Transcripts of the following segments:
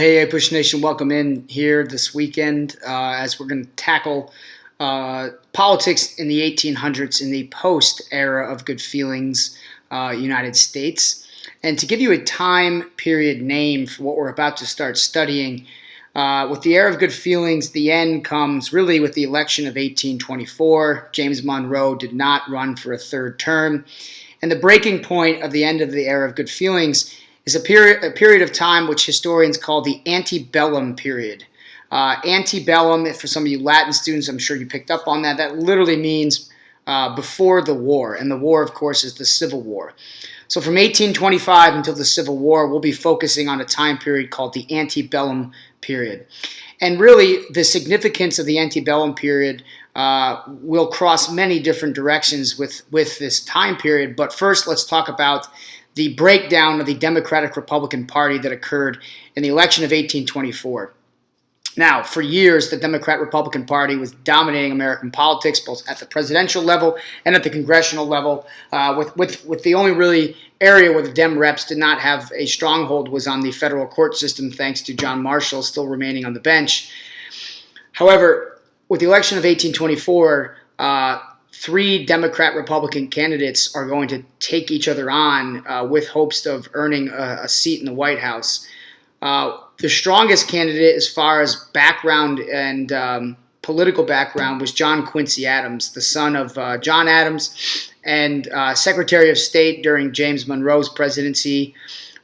Hey, Push Nation, welcome in here this weekend as we're going to tackle politics in the 1800s in the post-era of good feelings United States. And to give you a time period name for what we're about to start studying, with the era of good feelings, the end comes really with the election of 1824. James Monroe did not run for a third term. And the breaking point of the end of the era of good feelings is a period of time which historians call the antebellum period. Antebellum, for some of you Latin students, I'm sure you picked up on that. That literally means before the war. And the war, of course, is the Civil War. So from 1825 until the Civil War, we'll be focusing on a time period called the antebellum period. And really, the significance of the antebellum period will cross many different directions with this time period. But first, let's talk about the breakdown of the Democratic-Republican Party that occurred in the election of 1824. Now, for years, the Democrat-Republican Party was dominating American politics, both at the presidential level and at the congressional level, with the only really area where the Dem reps did not have a stronghold was on the federal court system, thanks to John Marshall still remaining on the bench. However, with the election of 1824, three Democrat-Republican candidates are going to take each other on with hopes of earning a seat in the White House. The strongest candidate as far as background and political background was John Quincy Adams, the son of John Adams and Secretary of State during James Monroe's presidency.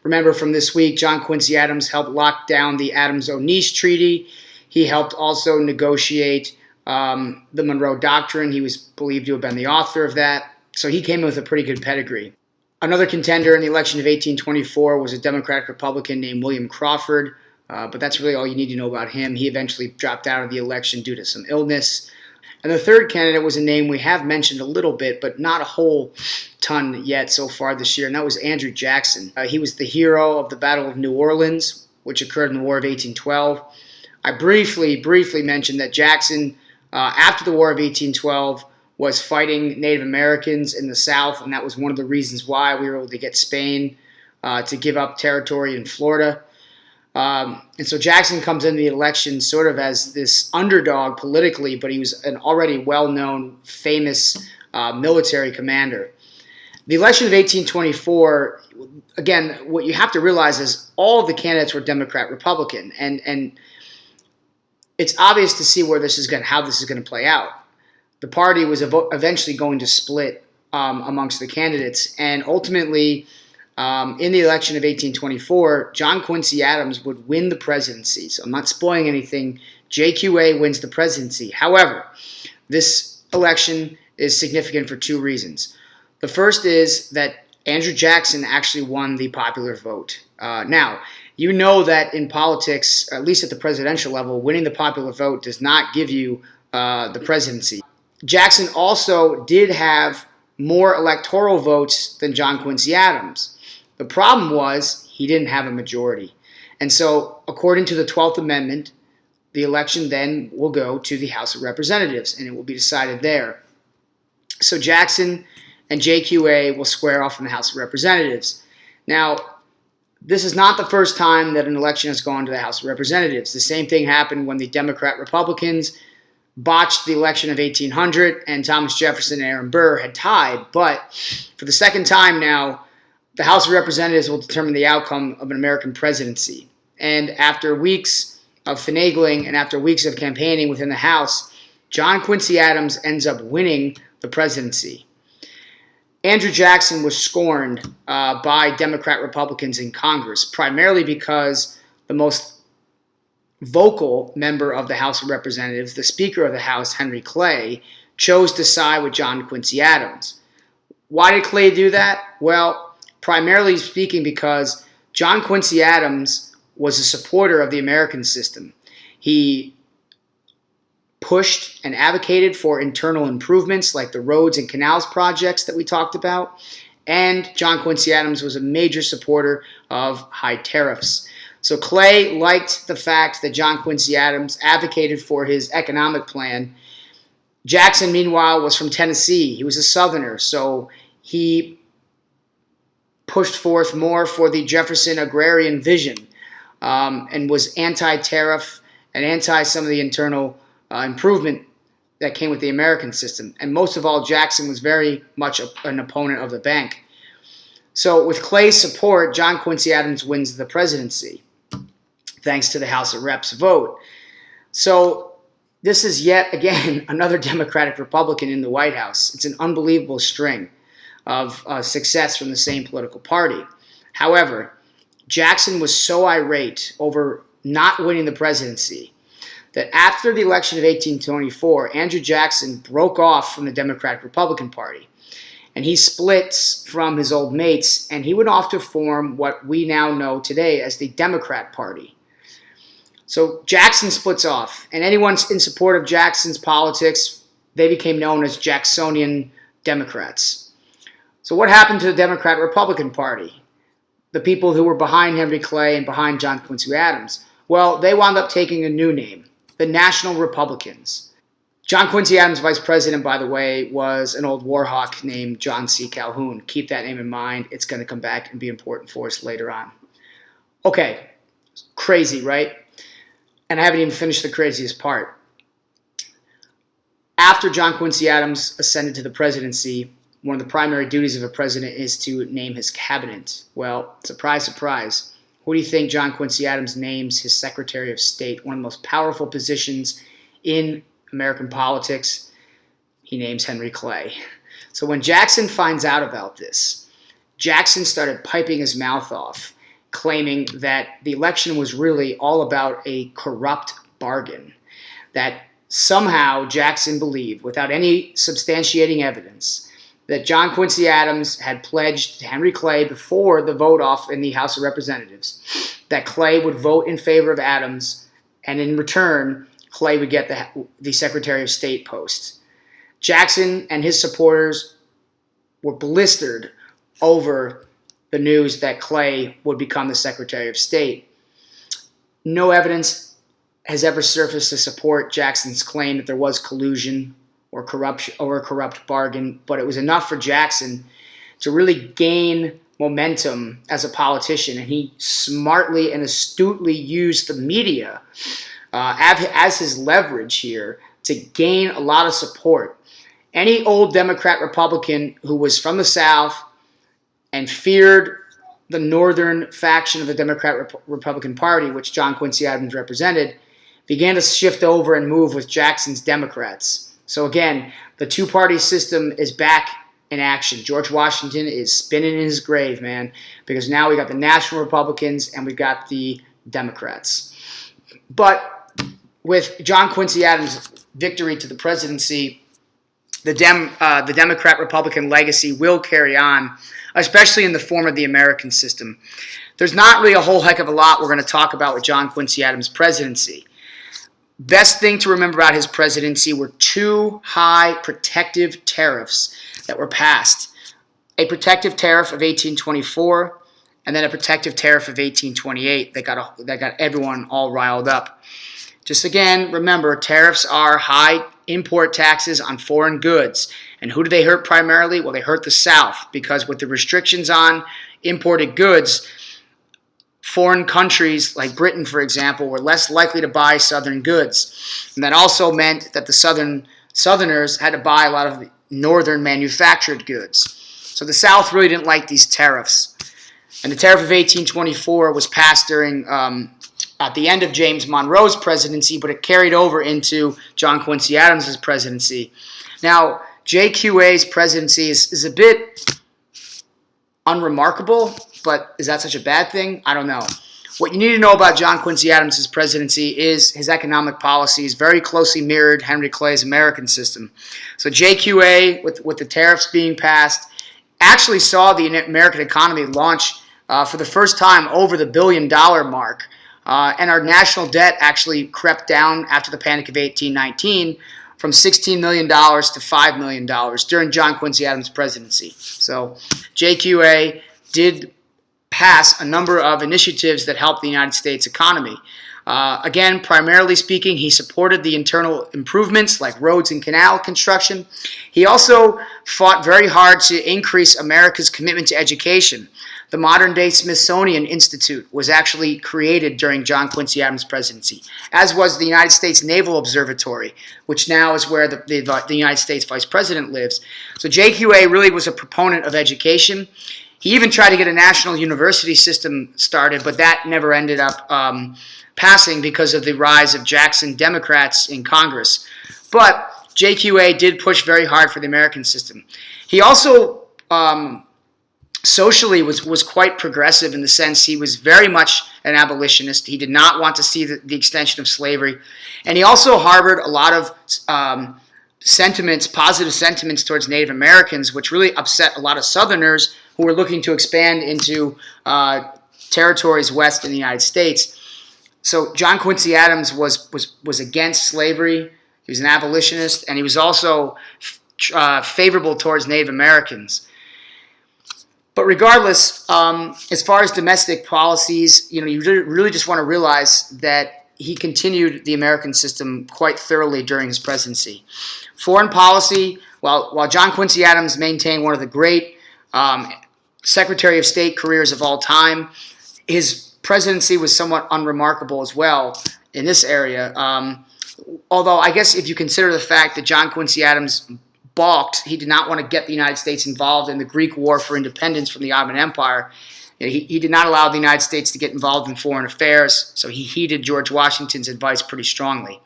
Remember from this week, John Quincy Adams helped lock down the Adams-Onis Treaty. He helped also negotiate the Monroe Doctrine. He was believed to have been the author of that. So he came in with a pretty good pedigree. Another contender in the election of 1824 was a Democratic-Republican named William Crawford, but that's really all you need to know about him. He eventually dropped out of the election due to some illness. And the third candidate was a name we have mentioned a little bit, but not a whole ton yet so far this year, and that was Andrew Jackson. He was the hero of the Battle of New Orleans, which occurred in the War of 1812. I briefly mentioned that Jackson, after the War of 1812, was fighting Native Americans in the South, and that was one of the reasons why we were able to get Spain to give up territory in Florida. And so Jackson comes into the election sort of as this underdog politically, but he was an already well-known, famous military commander. The election of 1824, again, what you have to realize is all of the candidates were Democrat-Republican, and it's obvious to see where how this is going to play out. The party was eventually going to split amongst the candidates, and ultimately, in the election of 1824, John Quincy Adams would win the presidency. So I'm not spoiling anything. JQA wins the presidency. However, this election is significant for two reasons. The first is that Andrew Jackson actually won the popular vote. Now, you know that in politics, at least at the presidential level, winning the popular vote does not give you the presidency. Jackson also did have more electoral votes than John Quincy Adams. The problem was he didn't have a majority. And so, according to the 12th Amendment, the election then will go to the House of Representatives, and it will be decided there. So Jackson and JQA will square off in the House of Representatives. Now, this is not the first time that an election has gone to the House of Representatives. The same thing happened when the Democrat-Republicans botched the election of 1800, and Thomas Jefferson and Aaron Burr had tied. But for the second time now, the House of Representatives will determine the outcome of an American presidency. And after weeks of finagling and after weeks of campaigning within the House, John Quincy Adams ends up winning the presidency. Andrew Jackson was scorned by Democrat-Republicans in Congress, primarily because the most vocal member of the House of Representatives, the Speaker of the House, Henry Clay, chose to side with John Quincy Adams. Why did Clay do that? Well, primarily speaking because John Quincy Adams was a supporter of the American system. He pushed and advocated for internal improvements like the roads and canals projects that we talked about, and John Quincy Adams was a major supporter of high tariffs. So Clay liked the fact that John Quincy Adams advocated for his economic plan. Jackson, meanwhile, was from Tennessee. He was a Southerner, so he pushed forth more for the Jefferson agrarian vision. and was anti-tariff and anti some of the internal improvement that came with the American system. And most of all, Jackson was very much an opponent of the bank. So with Clay's support, John Quincy Adams wins the presidency, thanks to the House of Reps vote. So this is yet again another Democratic Republican in the White House. It's an unbelievable string of success from the same political party. However, Jackson was so irate over not winning the presidency that after the election of 1824, Andrew Jackson broke off from the Democratic Republican Party. And he splits from his old mates, and he went off to form what we now know today as the Democrat Party. So Jackson splits off, and anyone in support of Jackson's politics, they became known as Jacksonian Democrats. So what happened to the Democrat-Republican Party? The people who were behind Henry Clay and behind John Quincy Adams? Well, they wound up taking a new name, the National Republicans. John Quincy Adams' vice president, by the way, was an old war hawk named John C. Calhoun. Keep that name in mind. It's going to come back and be important for us later on. Okay, crazy, right? And I haven't even finished the craziest part. After John Quincy Adams ascended to the presidency, one of the primary duties of a president is to name his cabinet. Well, surprise, surprise. Who do you think John Quincy Adams names his Secretary of State, one of the most powerful positions in American politics? He names Henry Clay. So when Jackson finds out about this, Jackson started piping his mouth off, claiming that the election was really all about a corrupt bargain, that somehow Jackson believed, without any substantiating evidence, that John Quincy Adams had pledged to Henry Clay before the vote-off in the House of Representatives that Clay would vote in favor of Adams, and in return, Clay would get the Secretary of State post. Jackson and his supporters were blistered over the news that Clay would become the Secretary of State. No evidence has ever surfaced to support Jackson's claim that there was collusion or corruption or a corrupt bargain, but it was enough for Jackson to really gain momentum as a politician, and he smartly and astutely used the media as his leverage here to gain a lot of support. Any old Democrat Republican who was from the South and feared the northern faction of the Democrat Republican Party, which John Quincy Adams represented, began to shift over and move with Jackson's Democrats. So again, the two-party system is back in action. George Washington is spinning in his grave, man, because now we got the National Republicans and we got the Democrats. But with John Quincy Adams' victory to the presidency, the Democrat-Republican legacy will carry on, especially in the form of the American system. There's not really a whole heck of a lot we're going to talk about with John Quincy Adams' presidency. Best thing to remember about his presidency were two high protective tariffs that were passed. A protective tariff of 1824 and then a protective tariff of 1828 that got everyone all riled up. Just again, remember, tariffs are high import taxes on foreign goods. And who do they hurt primarily? Well, they hurt the South, because with the restrictions on imported goods, foreign countries like Britain, for example, were less likely to buy Southern goods. And that also meant that the Southerners had to buy a lot of the Northern manufactured goods. So the South really didn't like these tariffs. And the tariff of 1824 was passed during at the end of James Monroe's presidency, but it carried over into John Quincy Adams' presidency. Now, JQA's presidency is a bit unremarkable, but is that such a bad thing? I don't know. What you need to know about John Quincy Adams' presidency is his economic policies very closely mirrored Henry Clay's American system. So JQA, with the tariffs being passed, actually saw the American economy launch for the first time over the $1 billion mark. And our national debt actually crept down after the Panic of 1819 from $16 million to $5 million during John Quincy Adams' presidency. So JQA did pass a number of initiatives that helped the United States economy. Again, primarily speaking, he supported the internal improvements like roads and canal construction. He also fought very hard to increase America's commitment to education. The modern-day Smithsonian Institute was actually created during John Quincy Adams' presidency, as was the United States Naval Observatory, which now is where the United States Vice President lives. So JQA really was a proponent of education. He even tried to get a national university system started, but that never ended up passing because of the rise of Jackson Democrats in Congress. But JQA did push very hard for the American system. He also socially was quite progressive in the sense he was very much an abolitionist. He did not want to see the extension of slavery. And he also harbored a lot of positive sentiments towards Native Americans, which really upset a lot of Southerners who were looking to expand into territories west in the United States. So John Quincy Adams was against slavery. He was an abolitionist, and he was also favorable towards Native Americans. But regardless, as far as domestic policies, you really just want to realize that he continued the American system quite thoroughly during his presidency. Foreign policy, while John Quincy Adams maintained one of the great Secretary of State careers of all time, his presidency was somewhat unremarkable as well in this area. Although I guess if you consider the fact that John Quincy Adams balked, he did not want to get the United States involved in the Greek War for independence from the Ottoman Empire. He did not allow the United States to get involved in foreign affairs, so he heeded George Washington's advice pretty strongly.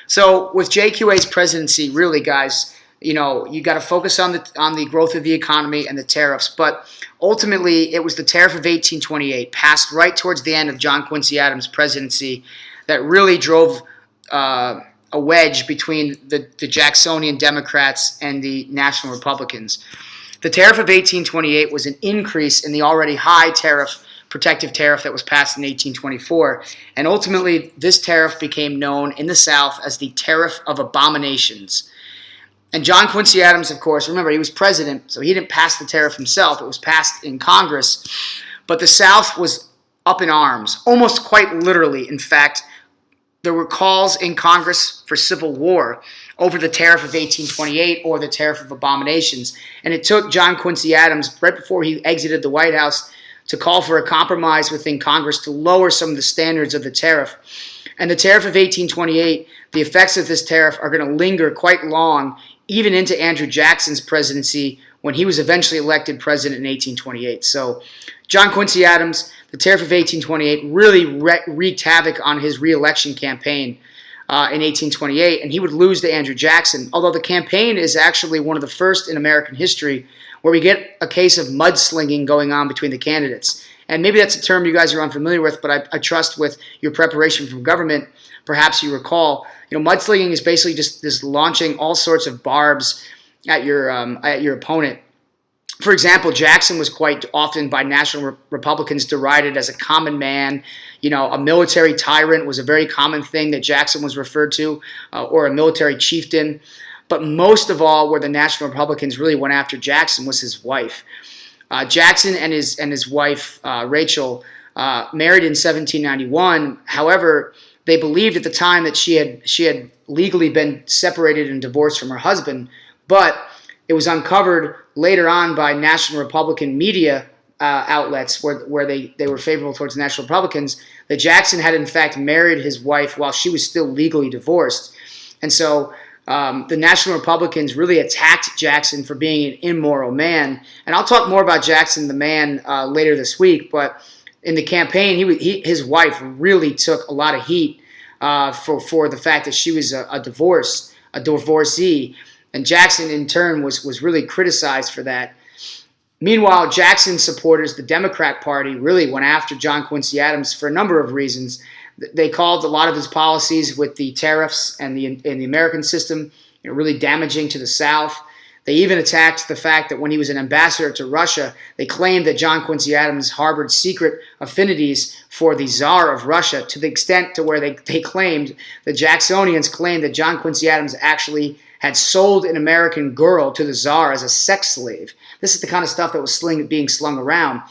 So with JQA's presidency, really, guys, you got to focus on the growth of the economy and the tariffs. But ultimately, it was the tariff of 1828, passed right towards the end of John Quincy Adams' presidency, that really drove a wedge between the Jacksonian Democrats and the National Republicans. The tariff of 1828 was an increase in the already high protective tariff that was passed in 1824, and ultimately this tariff became known in the South as the Tariff of Abominations. And John Quincy Adams, of course, remember, he was president, so he didn't pass the tariff himself. It was passed in Congress, but the South was up in arms, almost quite literally. In fact, there were calls in Congress for civil war over the Tariff of 1828 or the Tariff of Abominations. And it took John Quincy Adams, right before he exited the White House, to call for a compromise within Congress to lower some of the standards of the tariff. And the Tariff of 1828, the effects of this tariff are going to linger quite long, even into Andrew Jackson's presidency, when he was eventually elected president in 1828. So John Quincy Adams, the Tariff of 1828, really wreaked havoc on his re-election campaign in 1828, and he would lose to Andrew Jackson, although the campaign is actually one of the first in American history where we get a case of mudslinging going on between the candidates. And maybe that's a term you guys are unfamiliar with, but I trust with your preparation from government, perhaps you recall, mudslinging is basically just launching all sorts of barbs at your opponent. For example, Jackson was quite often by National Republicans derided as a common man. A military tyrant was a very common thing that Jackson was referred to, or a military chieftain. But most of all, where the National Republicans really went after Jackson was his wife. Jackson and his wife, Rachel, married in 1791. However, they believed at the time that she had legally been separated and divorced from her husband, but it was uncovered later on by National Republican media outlets where they were favorable towards the National Republicans that Jackson had in fact married his wife while she was still legally divorced. And so the National Republicans really attacked Jackson for being an immoral man. And I'll talk more about Jackson the man later this week, but in the campaign, his wife really took a lot of heat for the fact that she was a divorcee. And Jackson, in turn, was really criticized for that. Meanwhile, Jackson's supporters, the Democrat Party, really went after John Quincy Adams for a number of reasons. They called a lot of his policies with the tariffs and the American system really damaging to the South. They even attacked the fact that when he was an ambassador to Russia, they claimed that John Quincy Adams harbored secret affinities for the Tsar of Russia, to the extent to where they claimed, the Jacksonians claimed that John Quincy Adams actually had sold an American girl to the Tsar as a sex slave. This is the kind of stuff that was being slung around.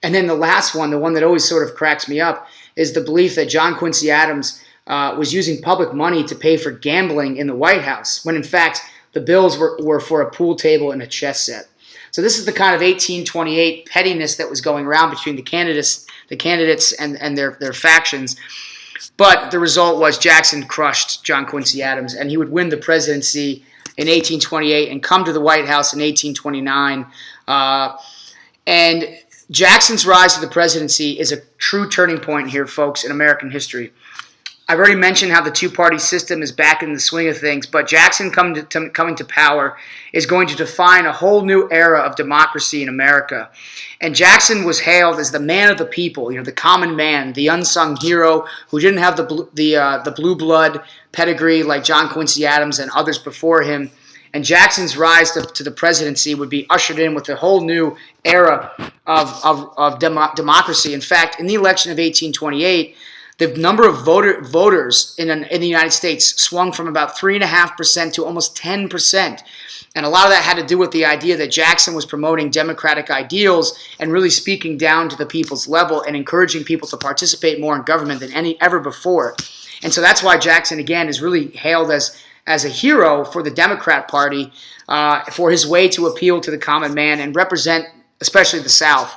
And then the last one, the one that always sort of cracks me up, is the belief that John Quincy Adams was using public money to pay for gambling in the White House, when in fact the bills were for a pool table and a chess set. So this is the kind of 1828 pettiness that was going around between the candidates and their factions. But the result was Jackson crushed John Quincy Adams, and he would win the presidency in 1828 and come to the White House in 1829. And Jackson's rise to the presidency is a true turning point here, folks, in American history. I've already mentioned how the two-party system is back in the swing of things, but Jackson coming to power is going to define a whole new era of democracy in America. And Jackson was hailed as the man of the people, the common man, the unsung hero who didn't have the blue blood pedigree like John Quincy Adams and others before him. And Jackson's rise to the presidency would be ushered in with a whole new era of democracy. In fact, in the election of 1828, the number of voters in the United States swung from about 3.5% to almost 10%. And a lot of that had to do with the idea that Jackson was promoting democratic ideals and really speaking down to the people's level and encouraging people to participate more in government than ever before. And so that's why Jackson, again, is really hailed as a hero for the Democrat Party for his way to appeal to the common man and represent especially the South.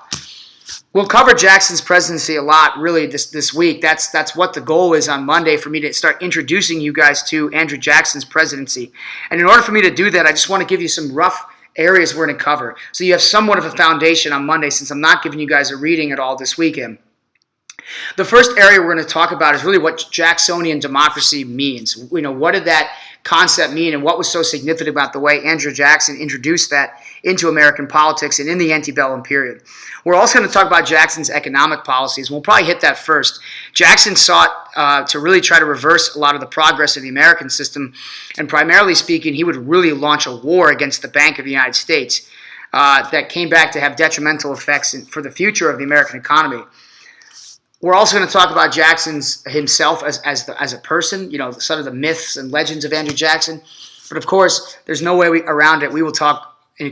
We'll cover Jackson's presidency a lot, really, this week. That's what the goal is on Monday, for me to start introducing you guys to Andrew Jackson's presidency. And in order for me to do that, I just want to give you some rough areas we're going to cover, so you have somewhat of a foundation on Monday, since I'm not giving you guys a reading at all this weekend. The first area we're going to talk about is really what Jacksonian democracy means. What did that concept mean, and what was so significant about the way Andrew Jackson introduced that into American politics and in the antebellum period. We're also going to talk about Jackson's economic policies. We'll probably hit that first. Jackson sought to really try to reverse a lot of the progress of the American system, and primarily speaking, he would really launch a war against the Bank of the United States that came back to have detrimental effects for the future of the American economy. We're also going to talk about Jackson himself as a person, some of the myths and legends of Andrew Jackson. But of course, there's no way around it. We will talk and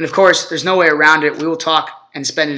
of course, there's no way around it. We will talk and spend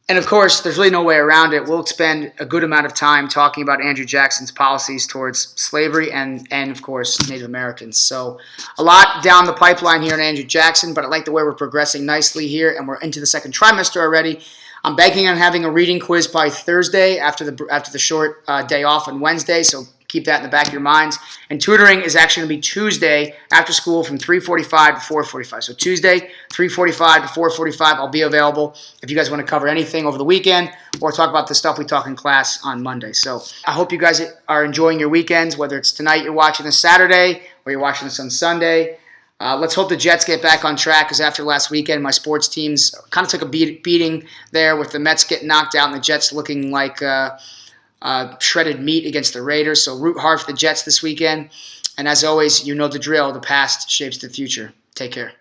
And of course, there's really no way around it. We'll spend a good amount of time talking about Andrew Jackson's policies towards slavery and of course, Native Americans. So a lot down the pipeline here in Andrew Jackson, but I like the way we're progressing nicely here, and we're into the second trimester already. I'm banking on having a reading quiz by Thursday after the short day off on Wednesday, so keep that in the back of your minds. And tutoring is actually going to be Tuesday after school from 3:45 to 4:45. So Tuesday, 3:45 to 4:45, I'll be available if you guys want to cover anything over the weekend or talk about the stuff we talk in class on Monday. So I hope you guys are enjoying your weekends, whether it's tonight you're watching this Saturday or you're watching this on Sunday. Let's hope the Jets get back on track, because after last weekend, my sports teams kind of took a beating there, with the Mets getting knocked out and the Jets looking like shredded meat against the Raiders. So root hard for the Jets this weekend. And as always, you know the drill. The past shapes the future. Take care.